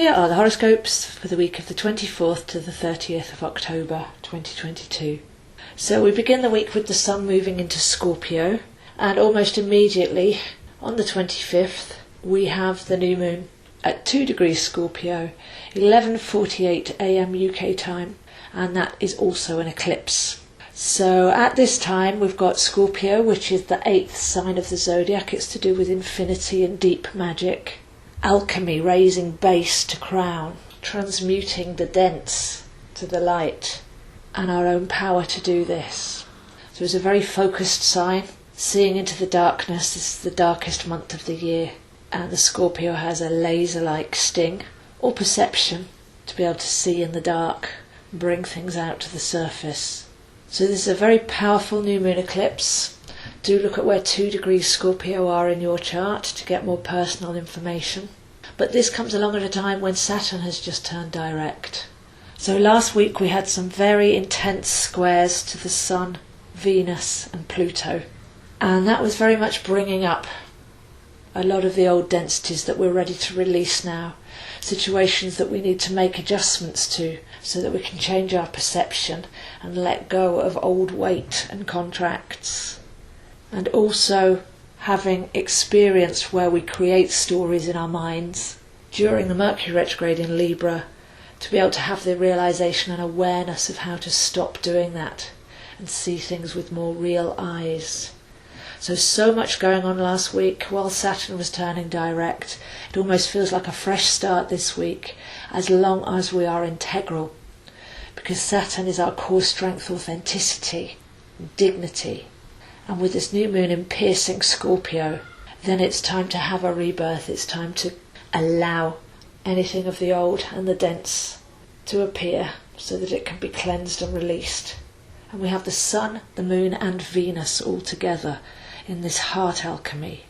Here are the horoscopes for the week of the 24th to the 30th of October 2022. So we begin the week with the Sun moving into Scorpio, and almost immediately on the 25th we have the new moon at 2 degrees Scorpio, 11:48 AM UK time, and that is also an eclipse. So at this time we've got Scorpio, which is the 8th sign of the zodiac. It's to do with infinity and deep magic, alchemy, raising base to crown, transmuting the dense to the light, and our own power to do this. So it's a very focused sign, seeing into the darkness. This is the darkest month of the year, and the Scorpio has a laser-like sting or perception to be able to see in the dark, bring things out to the surface. So this is a very powerful new moon eclipse. Do look at where 2 degrees Scorpio are in your chart to get more personal information. But this comes along at a time when Saturn has just turned direct. So last week we had some very intense squares to the Sun, Venus and Pluto. And that was very much bringing up a lot of the old densities that we're ready to release now. Situations that we need to make adjustments to so that we can change our perception and let go of old weight and contracts. And also having experienced where we create stories in our minds during the Mercury retrograde in Libra, to be able to have the realization and awareness of how to stop doing that and see things with more real eyes. So much going on last week while Saturn was turning direct. It almost feels like a fresh start this week, as long as we are integral, because Saturn is our core strength, authenticity, dignity. And with this new moon in piercing Scorpio, then it's time to have a rebirth. It's time to allow anything of the old and the dense to appear so that it can be cleansed and released. And we have the Sun, the Moon and Venus all together in this heart alchemy.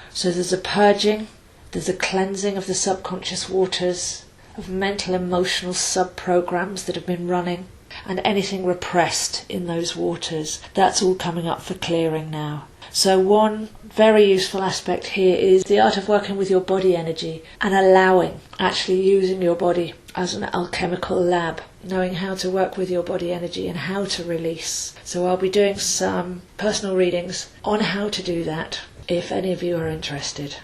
So there's a purging, there's a cleansing of the subconscious waters, of mental emotional sub-programs that have been running, and anything repressed in those waters. That's all coming up for clearing now. So one very useful aspect here is the art of working with your body energy and allowing, actually using your body as an alchemical lab, knowing how to work with your body energy and how to release. So I'll be doing some personal readings on how to do that if any of you are interested.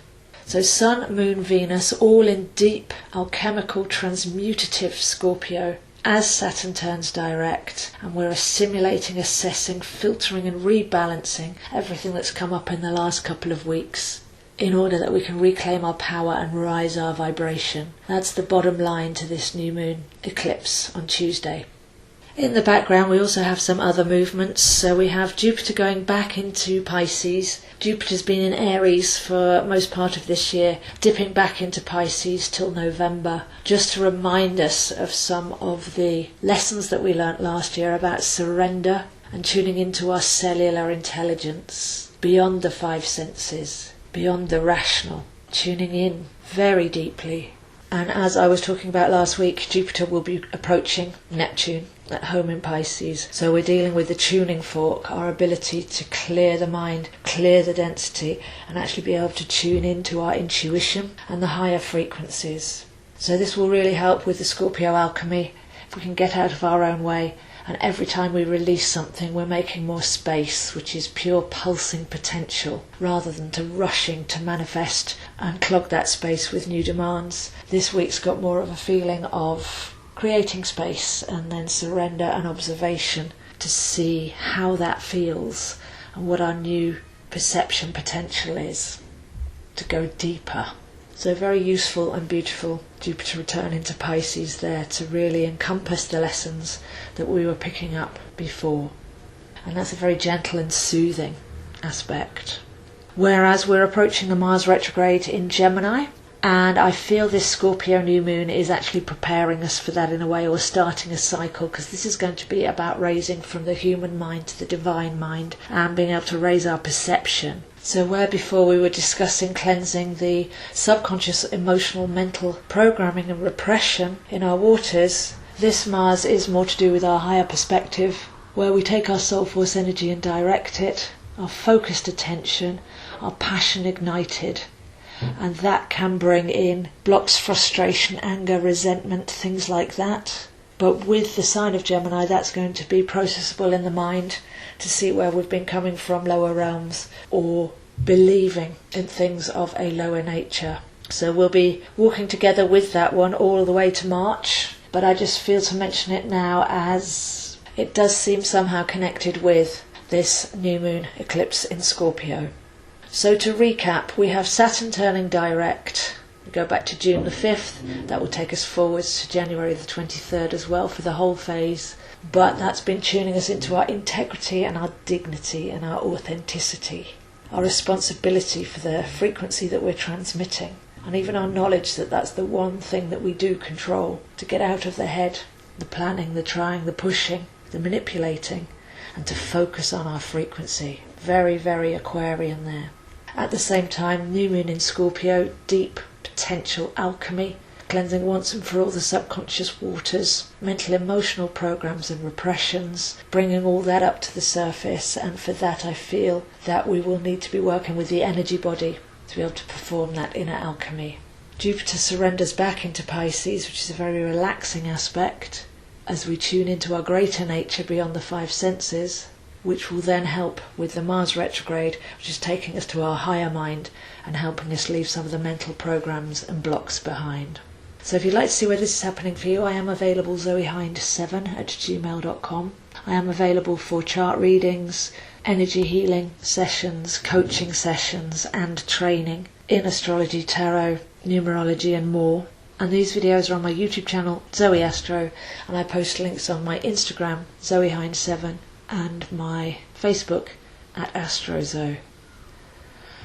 So Sun, Moon, Venus, all in deep alchemical transmutative Scorpio as Saturn turns direct, and we're assimilating, assessing, filtering and rebalancing everything that's come up in the last couple of weeks in order that we can reclaim our power and rise our vibration. That's the bottom line to this new moon eclipse on Tuesday. In the background we also have some other movements. So we have Jupiter going back into Pisces. Jupiter's been in Aries for most part of this year, dipping back into Pisces till November, just to remind us of some of the lessons that we learnt last year about surrender and tuning into our cellular intelligence, beyond the five senses, beyond the rational, tuning in very deeply. And as I was talking about last week, Jupiter will be approaching Neptune at home in Pisces. So we're dealing with the tuning fork, our ability to clear the mind, clear the density, and actually be able to tune into our intuition and the higher frequencies. So this will really help with the Scorpio alchemy, if we can get out of our own way. And every time we release something, we're making more space, which is pure pulsing potential, rather than to rushing to manifest and clog that space with new demands. This week's got more of a feeling of creating space and then surrender and observation to see how that feels and what our new perception potential is, to go deeper. So very useful and beautiful Jupiter return into Pisces there to really encompass the lessons that we were picking up before. And that's a very gentle and soothing aspect. Whereas we're approaching the Mars retrograde in Gemini, and I feel this Scorpio new moon is actually preparing us for that in a way, or starting a cycle, because this is going to be about raising from the human mind to the divine mind and being able to raise our perception. So where before we were discussing cleansing the subconscious emotional mental programming and repression in our waters, this Mars is more to do with our higher perspective, where we take our soul force energy and direct it, our focused attention, our passion ignited, and that can bring in blocks, frustration, anger, resentment, things like that. But with the sign of Gemini, that's going to be processable in the mind to see where we've been coming from, lower realms, or believing in things of a lower nature. So we'll be walking together with that one all the way to March, but I just feel to mention it now as it does seem somehow connected with this new moon eclipse in Scorpio. So to recap, we have Saturn turning direct. We go back to June the 5th. That will take us forwards to January the 23rd as well for the whole phase. But that's been tuning us into our integrity and our dignity and our authenticity, our responsibility for the frequency that we're transmitting, and even our knowledge that that's the one thing that we do control, to get out of the head, the planning, the trying, the pushing, the manipulating, and to focus on our frequency. Very, very Aquarian there. At the same time, new moon in Scorpio, deep potential alchemy, cleansing once and for all the subconscious waters, mental emotional programs and repressions, bringing all that up to the surface. And for that I feel that we will need to be working with the energy body to be able to perform that inner alchemy. Jupiter surrenders back into Pisces, which is a very relaxing aspect, as we tune into our greater nature beyond the five senses, which will then help with the Mars retrograde, which is taking us to our higher mind and helping us leave some of the mental programs and blocks behind. So if you'd like to see where this is happening for you, I am available zoehind7@gmail.com. I am available for chart readings, energy healing sessions, coaching sessions and training in astrology, tarot, numerology and more. And these videos are on my YouTube channel, Zoeastro, and I post links on my Instagram, zoehind7, and my Facebook @astrozo.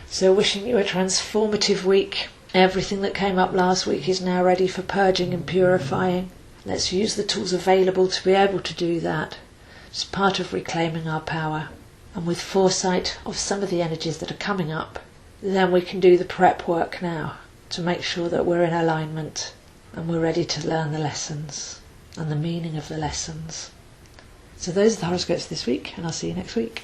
So wishing you a transformative week. Everything that came up last week is now ready for purging and purifying. Let's use the tools available to be able to do that. It's part of reclaiming our power. And with foresight of some of the energies that are coming up, then we can do the prep work now to make sure that we're in alignment and we're ready to learn the lessons and the meaning of the lessons. So those are the horoscopes this week, and I'll see you next week.